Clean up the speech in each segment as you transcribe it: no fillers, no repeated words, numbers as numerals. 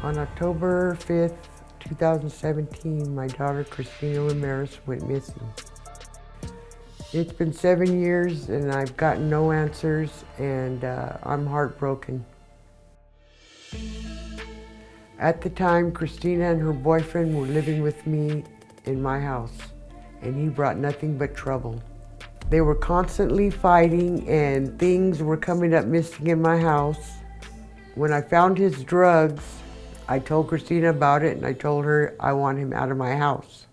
On October 5th, 2017, my daughter Christina Ramirez went missing. It's been 7 years and I've gotten no answers, and I'm heartbroken. At the time, Christina and her boyfriend were living with me in my house, and he brought nothing but trouble. They were constantly fighting and things were coming up missing in my house. When I found his drugs, I told Christina about it and I told her I want him out of my house.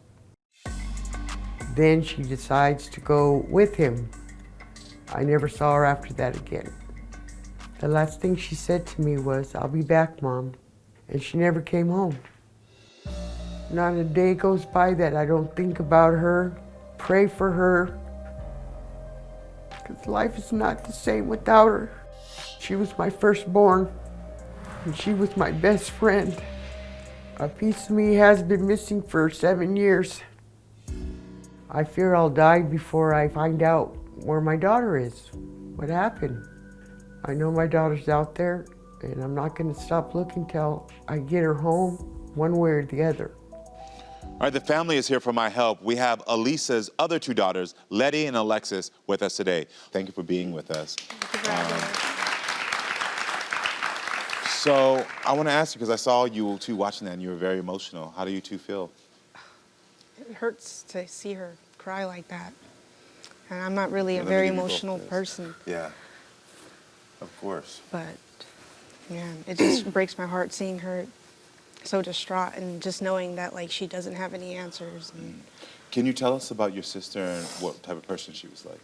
Then she decides to go with him. I never saw her after that again. The last thing she said to me was, "I'll be back, Mom." And she never came home. Not a day goes by that I don't think about her, pray for her, because life is not the same without her. She was my firstborn, and she was my best friend. A piece of me has been missing for 7 years. I fear I'll die before I find out where my daughter is, what happened. I know my daughter's out there, and I'm not going to stop looking till I get her home, one way or the other. All right, the family is here for my help. We have Alisa's other two daughters, Letty and Alexis, with us today. Thank you for being with us. So I want to ask you, because I saw you two watching that and you were very emotional. How do you two feel? It hurts to see her cry like that. And I'm not really a very emotional person. Yeah, of course. But, yeah, it just breaks my heart seeing her so distraught and just knowing that, like, she doesn't have any answers. And Can you tell us about your sister and what type of person she was like?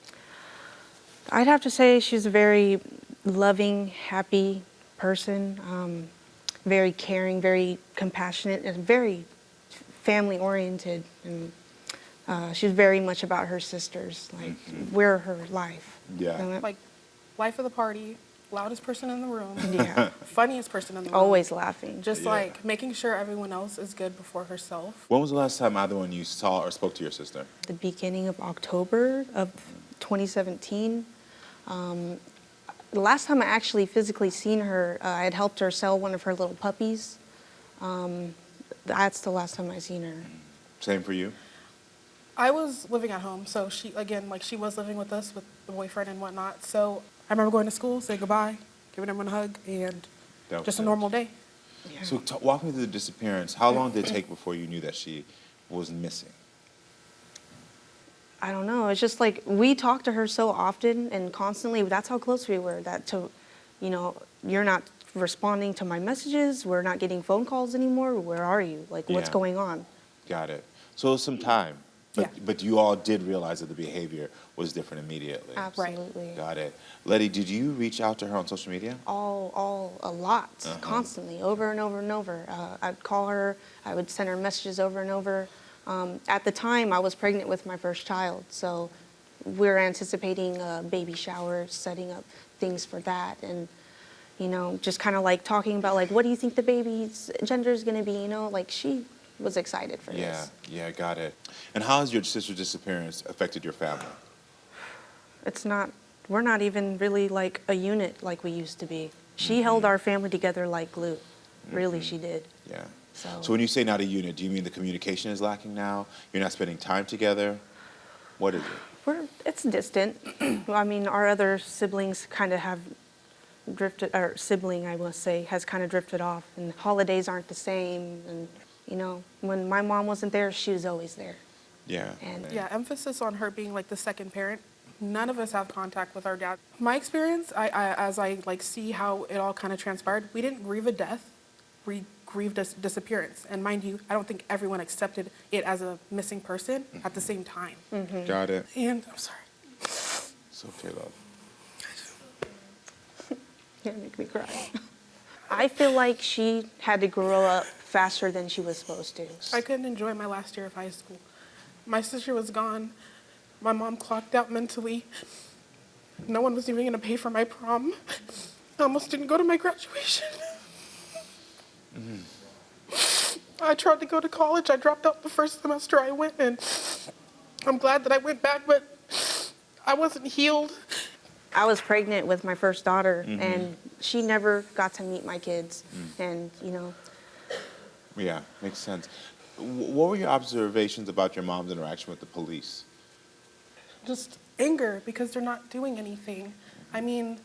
I'd have to say she's a very loving, happy person, very caring, very compassionate, and very family-oriented. And she's very much about her sisters. Like, we're her life. Yeah. And Like, life of the party, loudest person in the room, yeah, funniest person in the room. always laughing. Just like making sure everyone else is good before herself. When was the last time either one of you saw or spoke to your sister? The beginning of October of 2017. The last time I actually physically seen her, I had helped her sell one of her little puppies. That's the last time I seen her. Same for you? I was living at home, so she, again, like she was living with us with the boyfriend and whatnot. So I remember going to school, saying goodbye, giving everyone a hug, and just a normal day. Yeah. So walk me through the disappearance. How long did it take before you knew that she was missing? I don't know. It's just like we talked to her so often and constantly. That's how close we were. That to, you know, you're not responding to my messages. We're not getting phone calls anymore. Where are you? Like, what's Yeah. going on? Got it. So it was some time. But you all did realize that the behavior was different immediately. Absolutely. Got it. Letty, did you reach out to her on social media? A lot, constantly, over and over and over. I'd call her. I would send her messages over and over. At the time, I was pregnant with my first child, so we're anticipating a baby shower, setting up things for that, and, you know, just kind of like talking about, like, what do you think the baby's gender is going to be, you know? Like, she was excited for this. Yeah, got it. And how has your sister's disappearance affected your family? We're not even really like a unit like we used to be. She held our family together like glue. Really, she did. Yeah. So when you say not a unit, do you mean the communication is lacking now? You're not spending time together? What is it? It's distant. I mean, our other siblings kind of have drifted, or sibling, I must say, has kind of drifted off, and holidays aren't the same. And, you know, when my mom wasn't there, she was always there. Yeah. And Yeah, emphasis on her being like the second parent. None of us have contact with our dad. My experience, as I like see how it all kind of transpired, we didn't grieve a death. We grieved a disappearance. And mind you, I don't think everyone accepted it as a missing person at the same time. Got it. And I'm sorry. It's okay, love. You're gonna make me cry. I feel like she had to grow up faster than she was supposed to. I couldn't enjoy my last year of high school. My sister was gone. My mom clocked out mentally. No one was even gonna pay for my prom. I almost didn't go to my graduation. I tried to go to college. I dropped out the first semester I went, and I'm glad that I went back, but I wasn't healed. I was pregnant with my first daughter, and she never got to meet my kids. And, you know, Yeah, makes sense. What were your observations about your mom's interaction with the police? Just anger because they're not doing anything. I mean,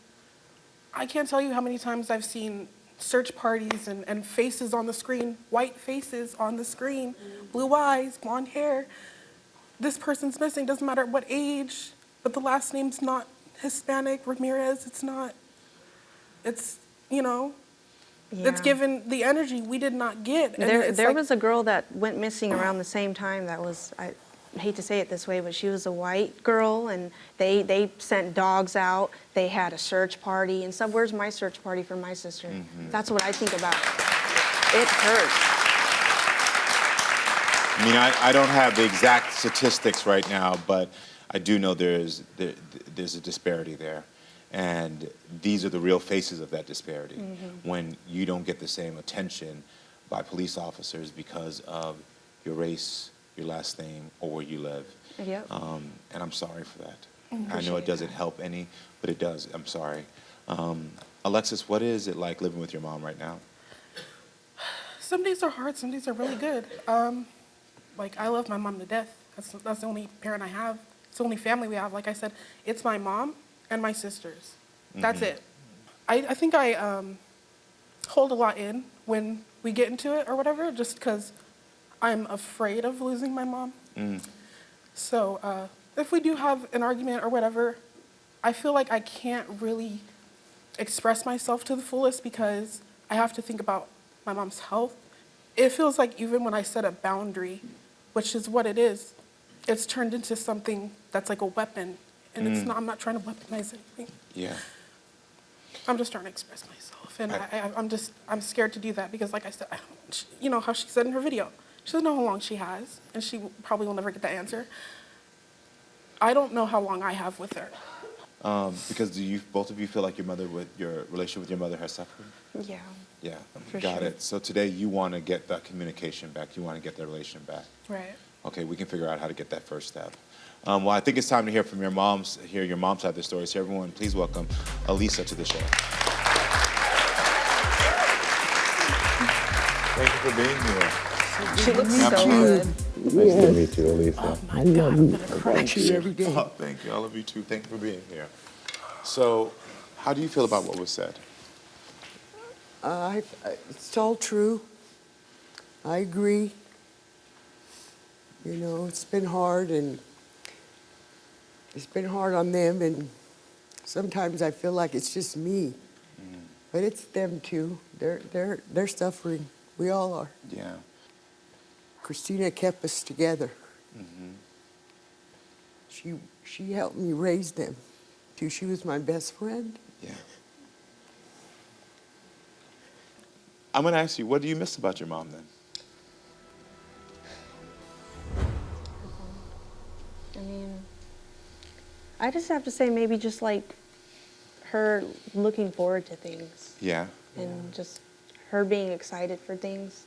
I can't tell you how many times I've seen search parties and faces on the screen, white faces on the screen, blue eyes, blonde hair. This person's missing, doesn't matter what age, but the last name's not Hispanic, Ramirez, it's not, it's, you know, it's Yeah. given the energy we did not get. And it's There like, was a girl that went missing around the same time that was, I hate to say it this way, but she was a white girl, and they sent dogs out. They had a search party and stuff. Where's my search party for my sister? That's what I think about. It hurts. I mean, I don't have the exact statistics right now, but I do know there's a disparity there. And these are the real faces of that disparity. When you don't get the same attention by police officers because of your race, your last name, or where you live. Yep. And I'm sorry for that. I know it doesn't help any, but it does. I'm sorry. Alexis, what is it like living with your mom right now? some days are hard, some days are really good. Like, I love my mom to death. That's the only parent I have. It's the only family we have. Like I said, it's my mom and my sisters. That's it. I think I hold a lot in when we get into it or whatever, just because I'm afraid of losing my mom. So if we do have an argument or whatever, I feel like I can't really express myself to the fullest because I have to think about my mom's health. It feels like even when I set a boundary, which is what it is, it's turned into something that's like a weapon. And it's not, I'm not trying to weaponize anything. Yeah. I'm just trying to express myself. And I'm scared to do that because, like I said, you know how she said in her video, she doesn't know how long she has, and she probably will never get that answer. I don't know how long I have with her. Because both of you feel like your relationship with your mother has suffered? Yeah. Yeah, For got sure. it. So today you want to get that communication back. You want to get that relation back. Right. Okay, we can figure out how to get that first step. Well, I think it's time to hear from your mom's side of the story. So everyone, please welcome Alisa to the show. Thank you for being here. She looks so good. Nice to meet you, Alisa. I love you. I watch you every day. Oh, thank you. I love you too. Thank you for being here. So, how do you feel about what was said? It's all true. I agree. You know, it's been hard, and it's been hard on them, and sometimes I feel like it's just me, but it's them too. They're suffering. We all are. Yeah. Christina kept us together. She helped me raise them too. She was my best friend. Yeah. I'm going to ask you, what do you miss about your mom then? I mean, I just have to say maybe just like her looking forward to things Yeah. and just her being excited for things.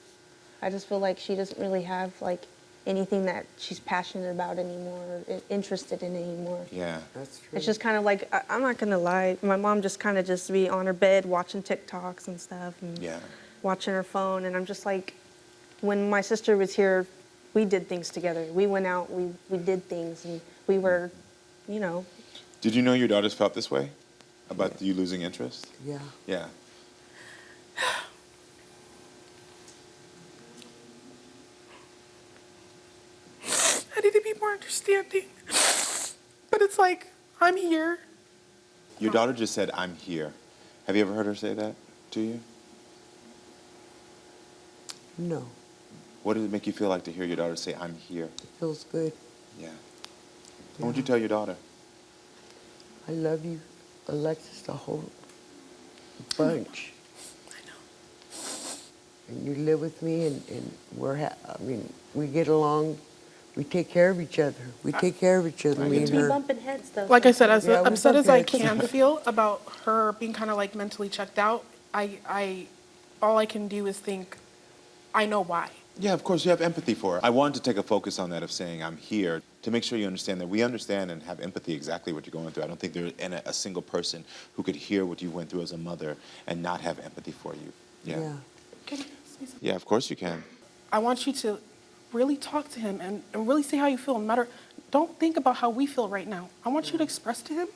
I just feel like she doesn't really have like anything that she's passionate about anymore or interested in anymore. Yeah. That's true. It's just kind of like, I'm not gonna lie, my mom just kind of just be on her bed watching TikToks and stuff and Yeah. watching her phone. And I'm just like, when my sister was here, we did things together. We went out, we did things, and we were, you know. Did you know your daughters felt this way about you losing interest? Yeah. Yeah. I need to be more understanding. But it's like, I'm here. Your daughter just said, "I'm here." Have you ever heard her say that to you? No, What does it make you feel like to hear your daughter say, "I'm here"? it feels good. Yeah. What would you tell your daughter? I love you, Alexis, the whole bunch. I know. And you live with me, and we get along. We take care of each other. We take care of each other, me and We her. bumping heads though. Like I said, as Yeah, we upset as I bump heads. can feel about her being kind of like mentally checked out, all I can do is think, I know why. Yeah, of course, you have empathy for her. I wanted to take a focus on that of saying, "I'm here," to make sure you understand that we understand and have empathy exactly what you're going through. I don't think there's a single person who could hear what you went through as a mother and not have empathy for you. Yeah. Yeah. Can you ask me something? Yeah, of course you can. I want you to really talk to him and really say how you feel. No matter, don't think about how we feel right now. I want you to express to him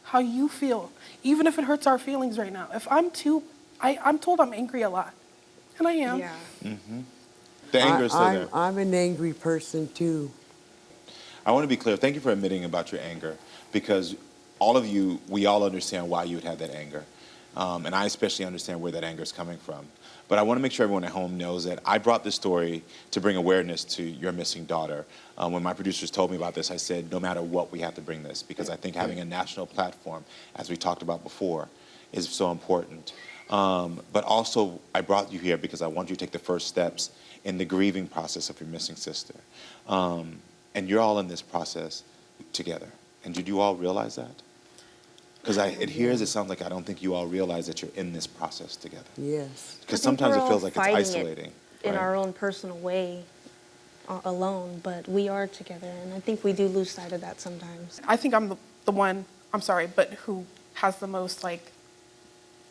how you feel, even if it hurts our feelings right now. If I'm told I'm angry a lot, and I am. Yeah. The anger is still there. I'm an angry person too. I want to be clear. Thank you for admitting about your anger, because all of you, we all understand why you would have that anger. And I especially understand where that anger is coming from. But I want to make sure everyone at home knows that I brought this story to bring awareness to your missing daughter. When my producers told me about this, I said, no matter what, we have to bring this, because I think having a national platform, as we talked about before, is so important. But also, I brought you here because I want you to take the first steps in the grieving process of your missing sister. And you're all in this process together. And did you all realize that? Because it sounds like I don't think you all realize that you're in this process together. Yes. Because sometimes it feels like it's fighting isolating. in right? our own personal way, alone, but we are together, and I think we do lose sight of that sometimes. I think I'm the one, I'm sorry, but who has the most, like,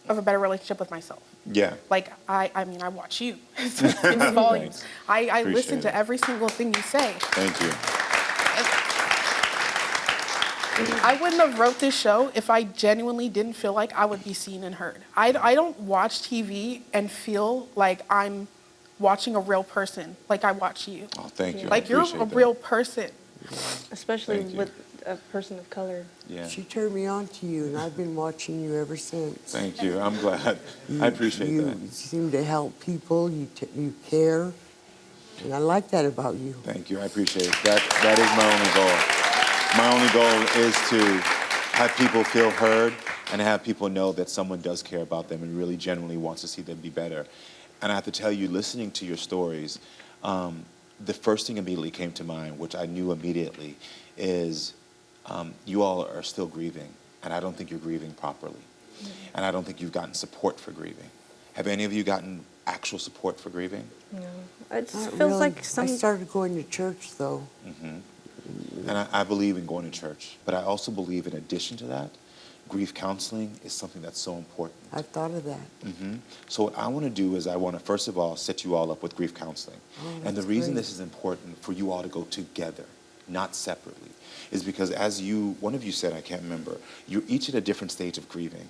of a better relationship with myself. Yeah. Like, I mean, I watch you. It's volumes. I listen Appreciate to it. every single thing you say. Thank you. I wouldn't have wrote this show if I genuinely didn't feel like I would be seen and heard. I don't watch TV and feel like I'm watching a real person like I watch you. Oh, thank you. I Like, you're appreciate a that. real person. Especially Thank you. with a person of color. Yeah. She turned me on to you, and I've been watching you ever since. Thank you. I'm glad. I appreciate you that. You seem to help people. You care, and I like that about you. Thank you. I appreciate it. That is my only goal. My only goal is to have people feel heard and have people know that someone does care about them and really genuinely wants to see them be better. And I have to tell you, listening to your stories, the first thing immediately came to mind, which I knew immediately, is you all are still grieving, and I don't think you're grieving properly. And I don't think you've gotten support for grieving. Have any of you gotten actual support for grieving? No, it just Not feels really. like some. I started going to church, though. And I believe in going to church, but I also believe in addition to that, grief counseling is something that's so important. I've thought of that. So what I want to do is I want to, first of all, set you all up with grief counseling. And the that's reason great. this is important for you all to go together, not separately, is because one of you said, I can't remember, you're each at a different stage of grieving.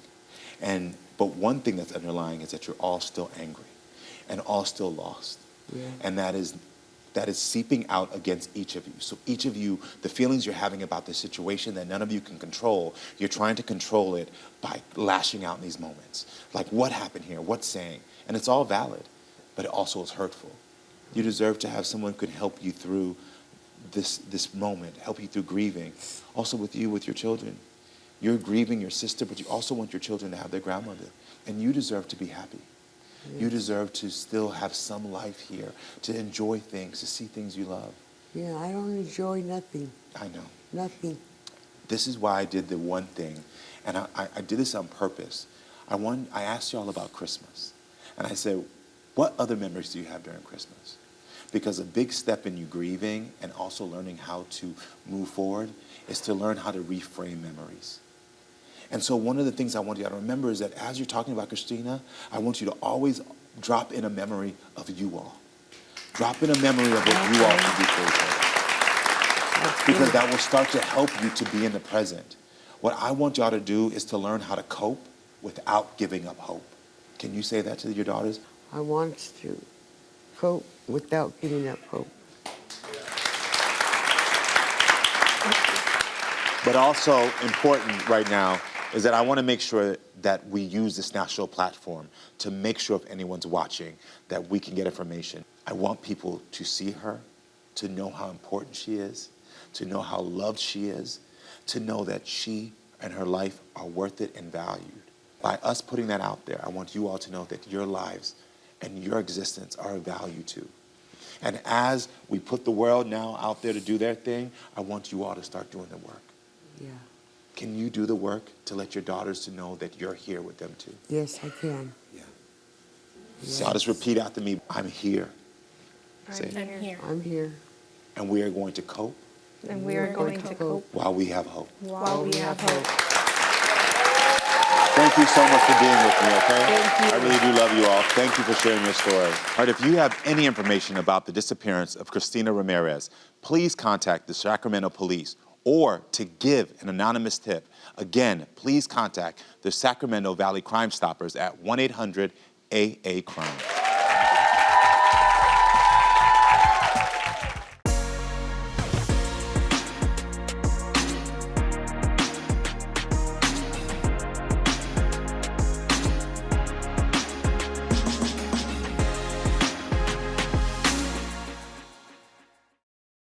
But one thing that's underlying is that you're all still angry and all still lost. Yeah. And that is seeping out against each of you. So each of you, the feelings you're having about the situation that none of you can control, you're trying to control it by lashing out in these moments. Like, what happened here? What's saying? And it's all valid, but it also is hurtful. You deserve to have someone who can help you through this moment, help you through grieving. Also with you, with your children. You're grieving your sister, but you also want your children to have their grandmother. And you deserve to be happy. You deserve to still have some life here, to enjoy things, to see things you love. Yeah, I don't enjoy nothing. I know. Nothing. This is why I did the one thing, and I did this on purpose. I asked y'all about Christmas, and I said, what other memories do you have during Christmas? Because a big step in you grieving and also learning how to move forward is to learn how to reframe memories. And so one of the things I want you to remember is that as you're talking about Christina, I want you to always drop in a memory of you all. Drop in a memory of what you all can do for each other. Because that will start to help you to be in the present. What I want y'all to do is to learn how to cope without giving up hope. Can you say that to your daughters? I want to cope without giving up hope. But also important right now is that I want to make sure that we use this national platform to make sure if anyone's watching that we can get information. I want people to see her, to know how important she is, to know how loved she is, to know that she and her life are worth it and valued. By us putting that out there, I want you all to know that your lives and your existence are of value too. And as we put the world now out there to do their thing, I want you all to start doing the work. Yeah. Can you do the work to let your daughters to know that you're here with them too? Yes, I can. Yeah. So I'll just repeat after me. I'm here. Say it. I'm here. I'm here. And we are going to cope And we are going to cope while we have hope. while we have hope. Thank you so much for being with me, okay? Thank you. I really do love you all. Thank you for sharing your story. All right, if you have any information about the disappearance of Christina Ramirez, please contact the Sacramento Police or to give an anonymous tip. Again, please contact the Sacramento Valley Crime Stoppers at 1-800-AA-CRIME.